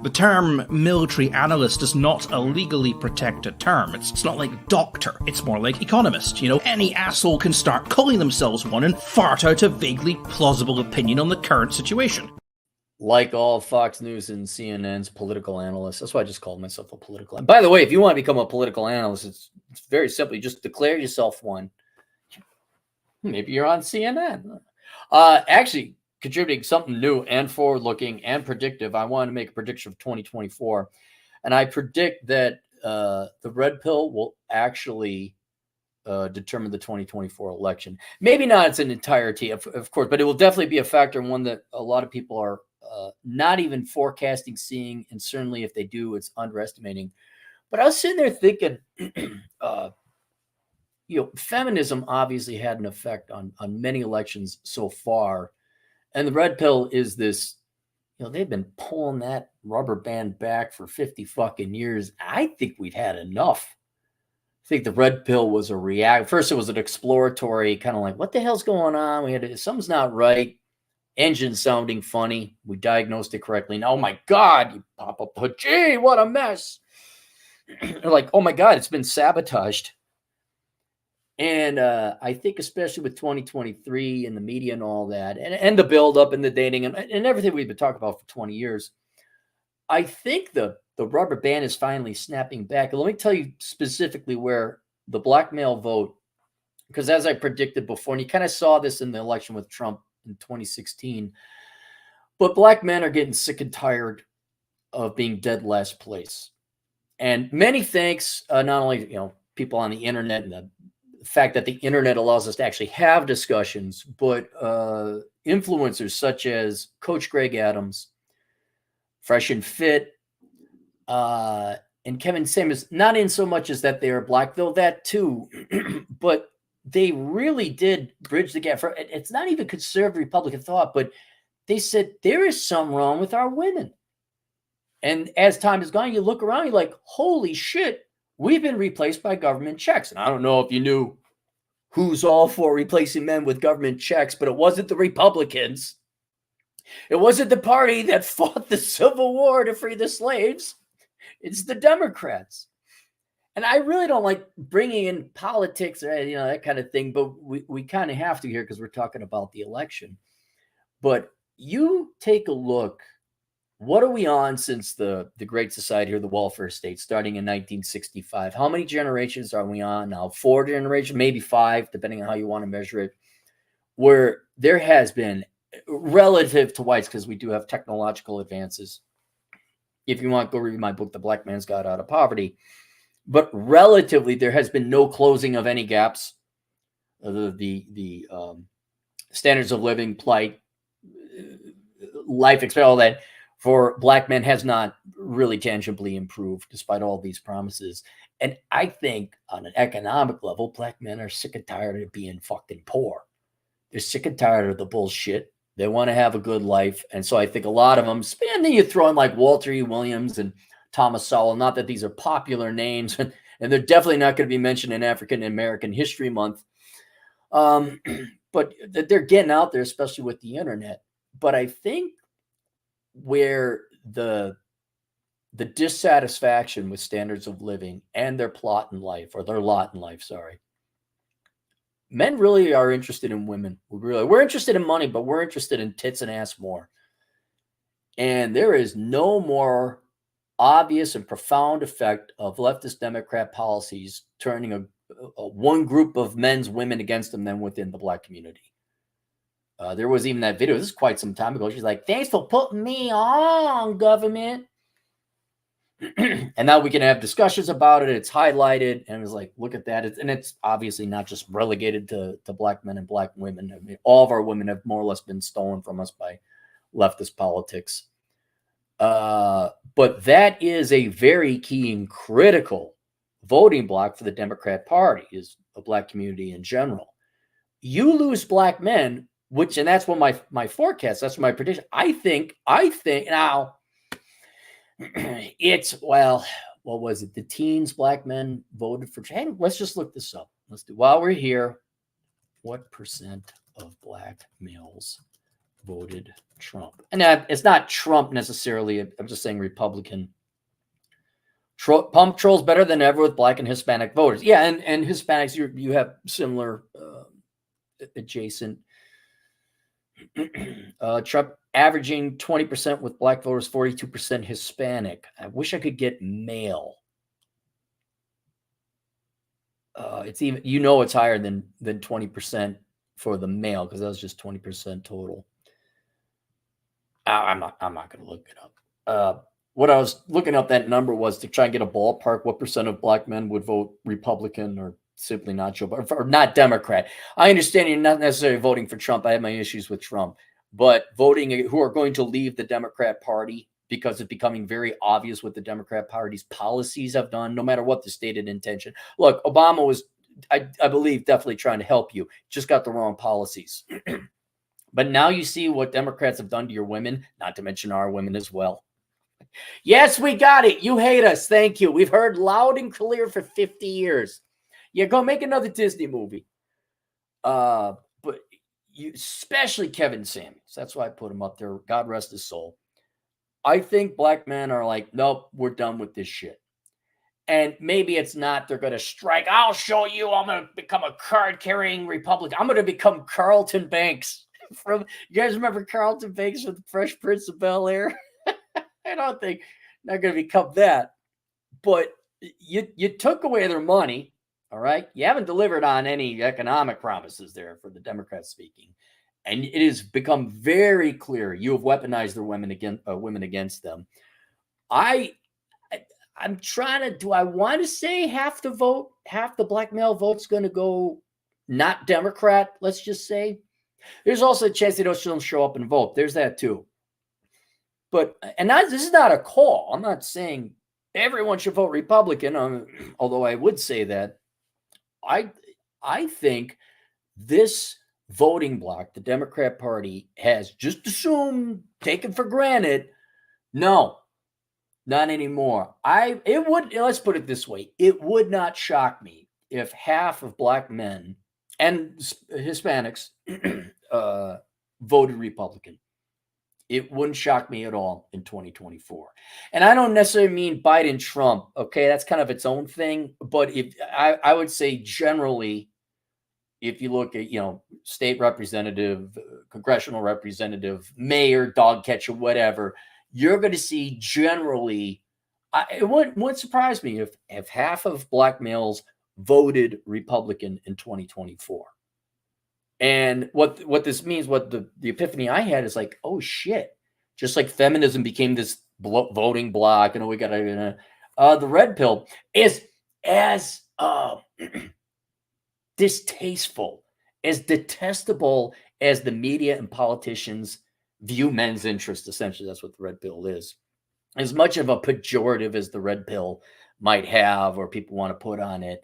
The term military analyst does not a legally protected term. It's not like doctor. It's more like economist. You know, any asshole can start calling themselves one and fart out a vaguely plausible opinion on the current situation. Like all Fox News and CNN's political analysts. That's why I just called myself a political analyst. By the way, if you want to become a political analyst, it's very simply just declare yourself one. Maybe you're on CNN. Actually, contributing something new and forward-looking and predictive. I want to make a prediction for 2024. And I predict that the red pill will actually determine the 2024 election. Maybe not its entirety, of course, but it will definitely be a factor, and one that a lot of people are not even forecasting, seeing, and certainly if they do, it's underestimating. But I was sitting there thinking, feminism obviously had an effect on many elections so far. And the red pill is this, they've been pulling that rubber band back for 50 fucking years. I think we've had enough. I think the red pill was a react. First, it was an exploratory kind of like, what the hell's going on? Something's not right. Engine sounding funny. We diagnosed it correctly. And oh my God, you pop up, gee, what a mess. They're like, oh my God, it's been sabotaged. And I think especially with 2023 and the media and all that, and the buildup and the dating and everything we've been talking about for 20 years, I think the rubber band is finally snapping back. And let me tell you specifically where the black male vote, because as I predicted before, and you kind of saw this in the election with Trump in 2016, but black men are getting sick and tired of being dead last place. And many thanks, not only, people on the internet and the fact that the internet allows us to actually have discussions, but influencers such as Coach Greg Adams, Fresh and Fit, and Kevin Samuels, not in so much as that they are black, though that too, but they really did bridge the gap. It's not even conservative Republican thought, but they said there is something wrong with our women. And as time has gone, you look around, you're like, holy shit, we've been replaced by government checks. And I don't know if you knew who's all for replacing men with government checks, but it wasn't the Republicans. It wasn't the party that fought the Civil War to free the slaves. It's the Democrats. And I really don't like bringing in politics or that kind of thing, but we kind of have to here because we're talking about the election. But you take a look. What are we on since the Great Society or the welfare state starting in 1965? How many generations are we on now? 4 generations, maybe 5, depending on how you want to measure it, where there has been relative to whites, because we do have technological advances. If you want, go read my book, The Black Man's Guide Out of Poverty. But relatively, there has been no closing of any gaps. The standards of living, plight, life expectancy, all that for black men has not really tangibly improved despite all these promises. And I think on an economic level, black men are sick and tired of being fucking poor. They're sick and tired of the bullshit. They want to have a good life. And so I think a lot of them, and then you throw in like Walter E. Williams and Thomas Sowell, not that these are popular names, and they're definitely not going to be mentioned in African American History Month. But they're getting out there, especially with the internet. But I think where the dissatisfaction with standards of living and their lot in life, men really are interested in women. We're interested in money, but we're interested in tits and ass more. And there is no more obvious and profound effect of leftist Democrat policies turning a one group of men's women against them than within the black community. There was even that video. This is quite some time ago. She's like, thanks for putting me on, government. And now we can have discussions about it. It's highlighted. And it's like, look at that. And it's obviously not just relegated to black men and black women. I mean, all of our women have more or less been stolen from us by leftist politics. But that is a very key and critical voting block for the Democrat Party, is the black community in general. You lose black men, and that's what my forecast, that's my prediction. I think now it's, what was it? The teens, black men voted for, hey, let's just look this up. While we're here, what % of black males voted Trump. And it's not Trump necessarily. I'm just saying Republican. Pump trolls better than ever with Black and Hispanic voters. Yeah, and Hispanics, you have similar adjacent. Trump averaging 20% with Black voters, 42% Hispanic. I wish I could get male. It's even, it's higher than 20% for the male, because that was just 20% total. I'm not going to look it up. What I was looking up that number was to try and get a ballpark. What percent of Black men would vote Republican or simply not Joe Biden, or not Democrat? I understand you're not necessarily voting for Trump. I have my issues with Trump, but voting who are going to leave the Democrat Party because it's becoming very obvious what the Democrat Party's policies have done, no matter what the stated intention. Look, Obama was, I believe, definitely trying to help you, just got the wrong policies. But now you see what Democrats have done to your women, not to mention our women as well. Yes, we got it. You hate us. Thank you. We've heard loud and clear for 50 years. Yeah, go make another Disney movie. But especially Kevin Samuels. That's why I put him up there. God rest his soul. I think Black men are like, nope, we're done with this shit. And maybe it's not, they're going to strike. I'll show you. I'm going to become a card-carrying Republican. I'm going to become Carlton Banks. You guys remember Carlton Banks from the Fresh Prince of Bel-Air? I don't think not going to become that. But you took away their money, all right? You haven't delivered on any economic promises there for the Democrats speaking. And it has become very clear you have weaponized their women against them. I'm trying to, do I want to say half the Black male vote's going to go not Democrat, let's just say. There's also a chance they don't show up and vote. There's that too. But, this is not a call. I'm not saying everyone should vote Republican, although I would say that. I think this voting bloc, the Democrat Party, has just assumed, taken for granted, no, not anymore. Let's put it this way. It would not shock me if half of Black men and Hispanics voted Republican. It wouldn't shock me at all in 2024. And I don't necessarily mean Biden, Trump. Okay, that's kind of its own thing. But if I would say generally, if you look at, state representative, congressional representative, mayor, dog catcher, whatever, you're going to see generally, it wouldn't surprise me if half of Black males voted Republican in 2024. And what this means, what the epiphany I had is like, oh shit, just like feminism became this voting bloc, and we got to, the red pill is as distasteful, as detestable as the media and politicians view men's interests. Essentially, that's what the red pill is. As much of a pejorative as the red pill might have, or people want to put on it,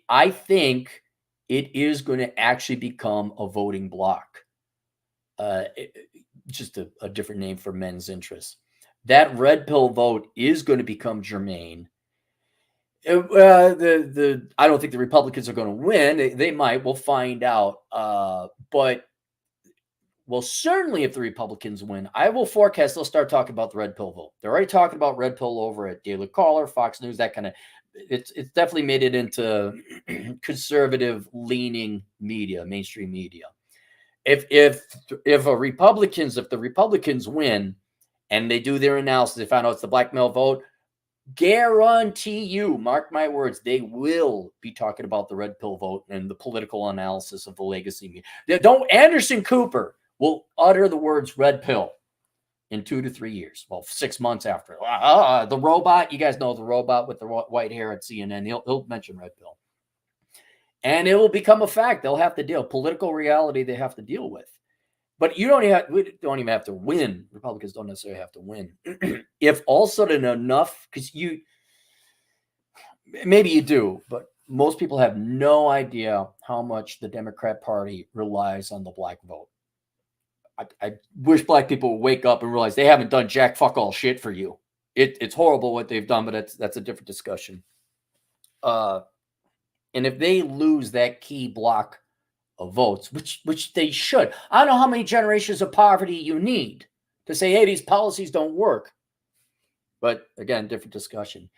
I think it is going to actually become a voting bloc. Just a different name for men's interests. That red pill vote is going to become germane. I don't think the Republicans are going to win. They might. We'll find out. But certainly if the Republicans win, I will forecast they'll start talking about the red pill vote. They're already talking about red pill over at Daily Caller, Fox News, that kind of. It's definitely made it into conservative leaning media, mainstream media. If the Republicans win and they do their analysis, they find out it's the Black male vote, guarantee you, mark my words, they will be talking about the red pill vote and the political analysis of the legacy media. Anderson Cooper will utter the words red pill in 2 to 3 years. Well, 6 months after. The robot, you guys know the robot with the white hair at CNN. He'll mention red pill. And it will become a fact. They'll have to deal. Political reality they have to deal with. But we don't even have to win. Republicans don't necessarily have to win. If all of a sudden enough, because maybe you do, but most people have no idea how much the Democrat Party relies on the Black vote. I wish Black people would wake up and realize they haven't done jack fuck all shit for you. It's horrible what they've done, but that's a different discussion. And if they lose that key block of votes, which they should. I don't know how many generations of poverty you need to say, hey, these policies don't work. But again, different discussion.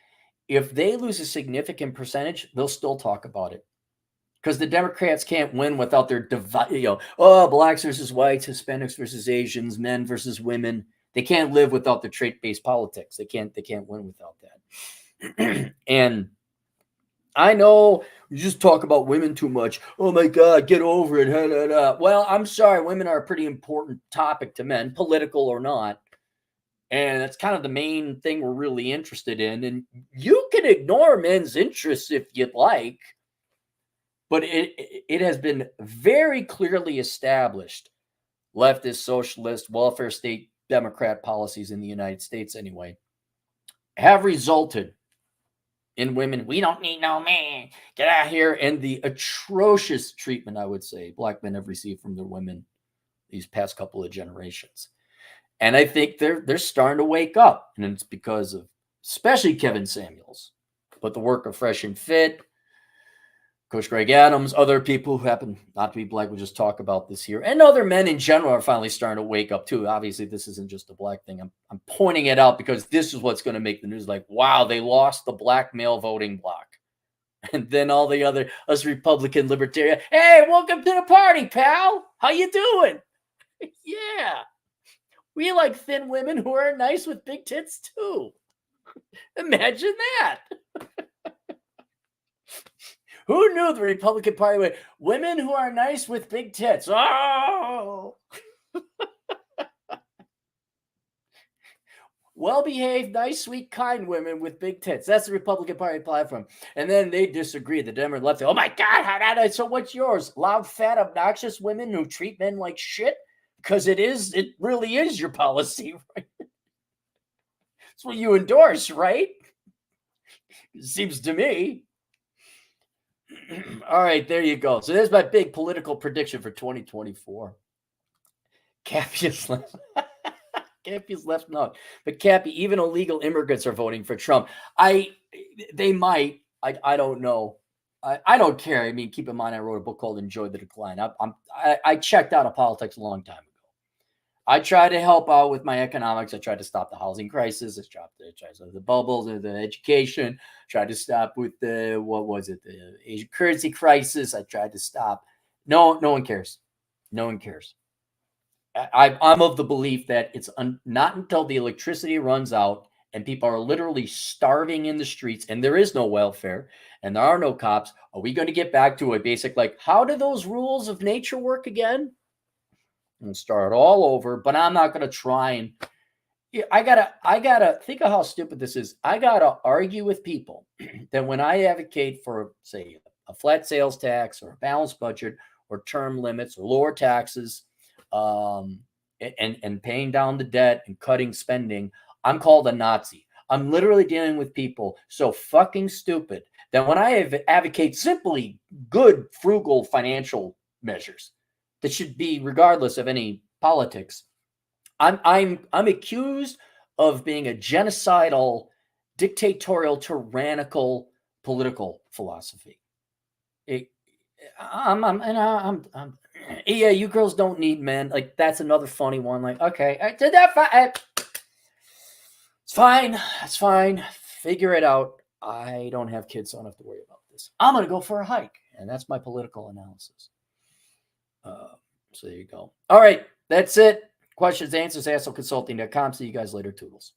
If they lose a significant percentage, they'll still talk about it. Because the Democrats can't win without their divide, blacks versus whites, Hispanics versus Asians, men versus women. They can't live without the trait-based politics. They can't win without that. And I know you just talk about women too much. Oh my God, get over it. Well, I'm sorry. Women are a pretty important topic to men, political or not. And that's kind of the main thing we're really interested in. And you can ignore men's interests if you'd like. But it has been very clearly established, leftist, socialist, welfare state, Democrat policies in the United States anyway, have resulted in women, we don't need no man, get out of here, and the atrocious treatment, I would say, black men have received from their women these past couple of generations. And I think they're starting to wake up, and it's because of especially Kevin Samuels, but the work of Fresh and Fit, Coach Greg Adams, other people who happen not to be black, we'll just talk about this here, and other men in general are finally starting to wake up too. Obviously, this isn't just a black thing. I'm pointing it out because this is what's going to make the news. Like, wow, they lost the black male voting block. And then all the other, us Republican libertarian, hey, welcome to the party, pal. How you doing? Yeah. We like thin women who are nice with big tits too. Imagine that. Who knew the Republican Party would women who are nice with big tits? Oh, well-behaved, nice, sweet, kind women with big tits. That's the Republican Party platform. And then they disagree. The Democrat left. Oh my God, how did I? So what's yours? Loud, fat, obnoxious women who treat men like shit? Because it really is your policy, right? It's what you endorse, right? It seems to me. All right, there you go. So there's my big political prediction for 2024. Cappy's left. Cappy's left note. But Cappy, even illegal immigrants are voting for Trump. They might. I don't know. I don't care. I mean, keep in mind, I wrote a book called Enjoy the Decline. I checked out of politics a long time ago. I tried to help out with my economics. I tried to stop the housing crisis. I tried to stop the bubbles and the education. Tried to stop with the Asian currency crisis. I tried to stop. No one cares. No one cares. I'm of the belief that it's not until the electricity runs out and people are literally starving in the streets and there is no welfare and there are no cops. Are we going to get back to a basic, like, how do those rules of nature work again? And start all over, but I'm not going to try and I gotta think of how stupid this is. I gotta argue with people that when I advocate for, say, a flat sales tax or a balanced budget or term limits or lower taxes, and paying down the debt and cutting spending, I'm called a Nazi. I'm literally dealing with people so fucking stupid that when I advocate simply good, frugal financial measures that should be regardless of any politics, I'm accused of being a genocidal, dictatorial, tyrannical political philosophy. Yeah, you girls don't need men. Like, that's another funny one. Like, okay, I did that. It's fine. Figure it out. I don't have kids, so I don't have to worry about this. I'm going to go for a hike. And that's my political analysis. So there you go. All right, that's it. Questions, answers, ASOconsulting.com. See you guys later, Toodles.